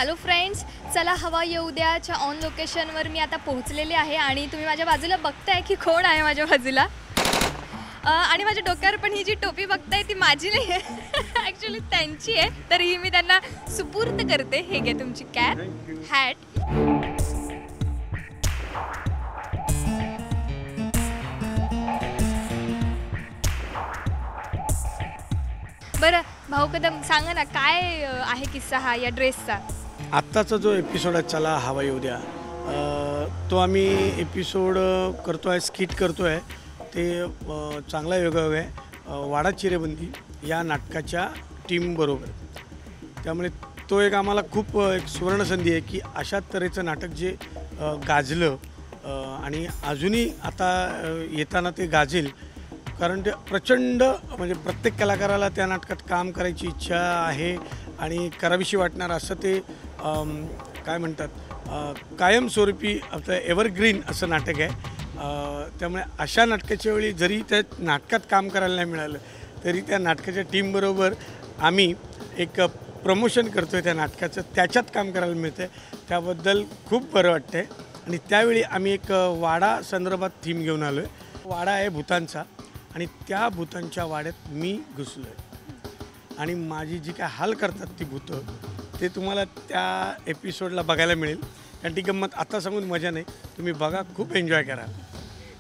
Hello friends, चला हवा येऊ द्याच्या ऑन लोकेशनवर मी आता पोहोचलेले आहे आणि तुम्ही माझ्या बाजूला बघताय की कोण आहे माझ्या बाजूला. आणि माझ्या डोक्यावर पण ही जी टोपी बघताय ती माझी नाही आहे, ॲक्च्युली त्यांची आहे. तर ही मी त्यांना सुपूर्द करते. हे घे तुमची कॅप, हॅट. बरं भाऊ कदम, सांगा ना काय आहे किस्सा हा या ड्रेसचा. आत्ताचा जो एपिसोड आहे चला हवा येऊ द्या, तो आम्ही एपिसोड करतो आहे, स्किट करतो आहे. ते चांगला योगायोग आहे वाडा चिरेबंदी या नाटकाच्या टीमबरोबर. त्यामुळे तो एक आम्हाला खूप एक सुवर्णसंधी आहे की अशा तऱ्हेचं नाटक जे गाजलं आणि अजूनही आता येताना ते गाजेल. कारण ते प्रचंड म्हणजे प्रत्येक कलाकाराला त्या नाटकात काम करायची इच्छा आहे आणि करावीशी वाटणार असं ते काय म्हणतात कायमस्वरूपी आपलं एव्हरग्रीन असं नाटक आहे. त्यामुळे अशा नाटकाच्या वेळी जरी त्या नाटकात काम करायला नाही मिळालं तरी त्या नाटकाच्या टीमबरोबर आम्ही एक प्रमोशन करतो आहे त्या नाटकाचं, त्याच्यात काम करायला मिळतं आहे. त्याबद्दल खूप बरं वाटतं आहे. आणि त्यावेळी आम्ही एक वाडा संदर्भात थीम घेऊन आलो आहे. वाडा आहे भूतांचा आणि त्या भूतांच्या वाड्यात मी घुसलो आहे आणि माझी जी काय हाल करतात ती भूतं ते तुम्हाला त्या एपिसोडला बघायला मिळेल. कारण ती गंमत आता सांगून मजा नाही, तुम्ही बघा, खूप एन्जॉय करा.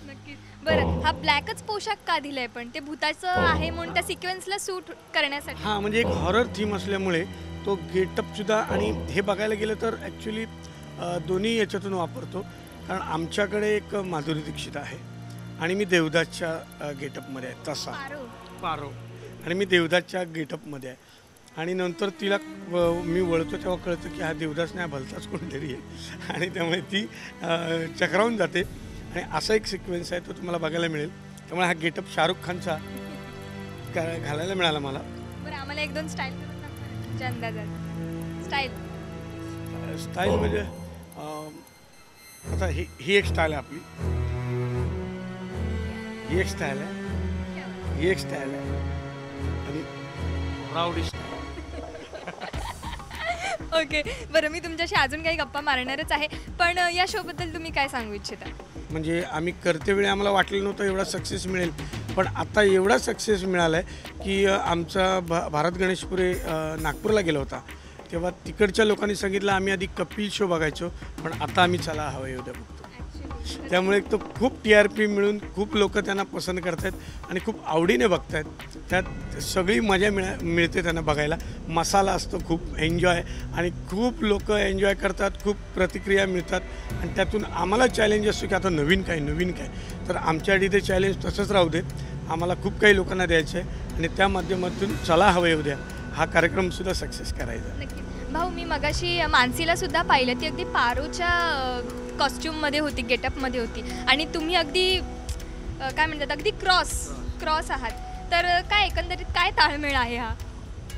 नक्कीच. बरं, हा ब्लॅकच पोशाख का दिलाय पण ते भूताचं आहे म्हणून त्या सिक्वेन्सला सूट करण्यासाठी? हां, म्हणजे एक हॉरर थीम असल्यामुळे तो गेटअपसुद्धा, आणि हे बघायला गेलं तर ॲक्च्युली दोन्ही याच्यातून वापरतो. कारण आमच्याकडे एक माधुरी दीक्षित आहे आणि मी देवदासच्या गेटअपमध्ये आहे तसा पारो, आणि मी देवदासच्या गेटअपमध्ये आहे. आणि नंतर तिला मी वळतो तेव्हा कळतं की हा देवदास नाही, भलताच कोणतरी आहे. आणि त्यामुळे ती चक्रावून जाते आणि असा एक सिक्वेन्स आहे तो तुम्हाला बघायला मिळेल. त्यामुळे हा गेटअप शाहरुख खानचा घालायला मिळाला मला. बरं, आम्हाला एक दोन स्टाईल स्टाईल म्हणजे आता ही एक स्टाईल आहे आपली, ही एक स्टाईल आहे, ही एक स्टाईल आहे आणि रावडी स्टाईल. ओके. बरं, मी तुमच्याशी अजून काही गप्पा मारणारच आहे, पण या शोबद्दल तुम्ही काय सांगू इच्छिता? म्हणजे आम्ही करतेवेळी आम्हाला वाटलं नव्हतं एवढा सक्सेस मिळेल, पण आता एवढा सक्सेस मिळाला आहे की आमचा भारत गणेशपुरे नागपूरला गेला होता तेव्हा तिकडच्या लोकांनी सांगितलं आम्ही आधी कपिल शो बघायचो, पण आता आम्ही चला हवा येऊ द्या बघतो. त्यामुळे तो खूप TRP मिळून खूप लोक त्यांना पसंत करत आहेत आणि खूप आवडीने बघत आहेत. त्यात सगळी मजा मिळते त्यांना बघायला. मसाला असतो, खूप एन्जॉय, आणि खूप लोक एन्जॉय करतात, खूप प्रतिक्रिया मिळतात. आणि त्यातून आम्हाला चॅलेंज असतो की आता नवीन काय. तर आमच्यासाठी ते चॅलेंज तसंच राहू दे. आम्हाला खूप काही लोकांना द्यायचं आहे आणि त्या माध्यमातून चला हवा येऊ द्या हा कार्यक्रमसुद्धा सक्सेस करायचा. भाऊ, मी मगाशी मानसीला सुद्धा पाहिलं, ती अगदी पारोच्या कॉस्ट्यूममध्ये होती, गेटअपमध्ये होती, आणि तुम्ही अगदी काय म्हणतात अगदी क्रॉस आहात. तर काय एकंदरीत काय ताळमेळ आहे हा?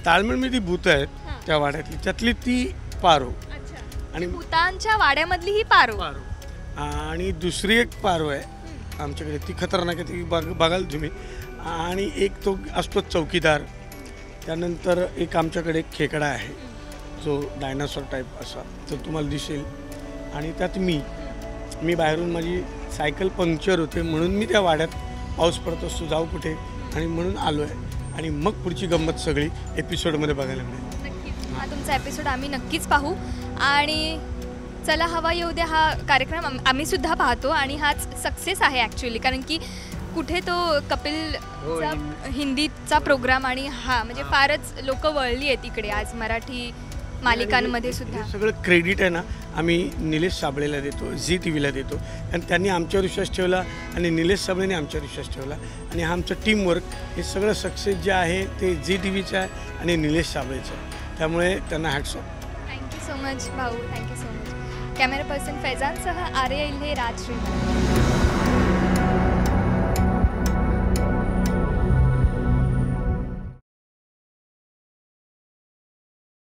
ताळमेळ मी ती भूत आहेत त्या वाड्यातली, त्यातली ती पारो. आणि भूतांच्या वाड्यामधली ही पारो. आणि दुसरी एक पारो आहे आमच्याकडे, ती खतरनाक आहे, ती बघाल तुम्ही. आणि एक तो असतो चौकीदार. त्यानंतर एक आमच्याकडे एक खेकडा आहे जो डायनासॉर टाईप असा, तर तुम्हाला दिसेल. आणि त्यात मी बाहेरून माझी सायकल पंक्चर होते म्हणून मी त्या वाड्यात पाऊस पडत असतो जाऊ कुठे, आणि म्हणून आलो आहे. आणि मग पुढची गंमत सगळी एपिसोडमध्ये बघायला मिळेल. नक्कीच हा तुमचा एपिसोड आम्ही नक्कीच पाहू. आणि चला हवा येऊ द्या हा कार्यक्रम आम्ही सुद्धा पाहतो आणि हाच सक्सेस आहे ॲक्च्युली. कारण की कुठे तो कपिलचा हिंदीचा प्रोग्राम आणि हा म्हणजे फारच लोक वळली आहेत इकडे आज मराठी मालिकांमध्ये सुद्धा. सगळं क्रेडिट आहे ना आम्ही निलेश साबळेला देतो, झी TVला देतो. आणि त्यांनी आमच्यावर विश्वास ठेवला आणि निलेश साबळेने आमच्यावर विश्वास ठेवला, आणि हा आमचं टीमवर्क हे सगळं सक्सेस जे आहे ते झी TVचं आहे आणि निलेश साबळेचं आहे. त्यामुळे त्यांना hats off. Thank you so much भाऊ, thank you so much. Camera person फैजानसह आर्य इल्हे, राजश्री.